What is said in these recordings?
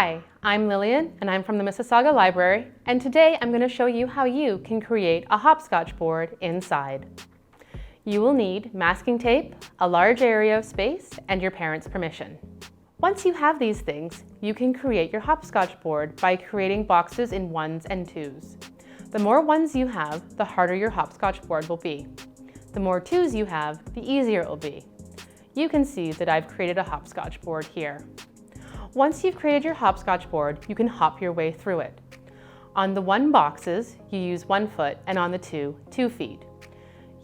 Hi, I'm Lillian and I'm from the Mississauga Library, and today I'm going to show you how you can create a hopscotch board inside. You will need masking tape, a large area of space, and your parents' permission. Once you have these things, you can create your hopscotch board by creating boxes in ones and twos. The more ones you have, the harder your hopscotch board will be. The more twos you have, the easier it will be. You can see that I've created a hopscotch board here. Once you've created your hopscotch board, you can hop your way through it. On the 1 boxes, you use 1 foot, and on the 2, 2 feet.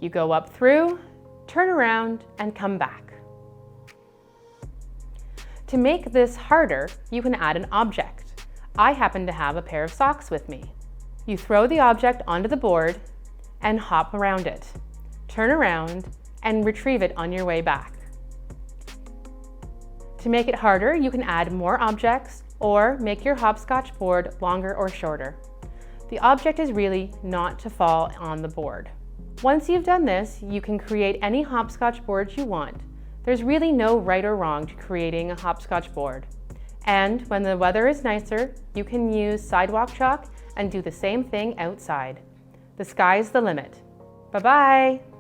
You go up through, turn around, and come back. To make this harder, you can add an object. I happen to have a pair of socks with me. You throw the object onto the board and hop around it. Turn around and retrieve it on your way back. To make it harder, you can add more objects or make your hopscotch board longer or shorter. The object is really not to fall on the board. Once you've done this, you can create any hopscotch board you want. There's really no right or wrong to creating a hopscotch board. And when the weather is nicer, you can use sidewalk chalk and do the same thing outside. The sky's the limit. Bye-bye!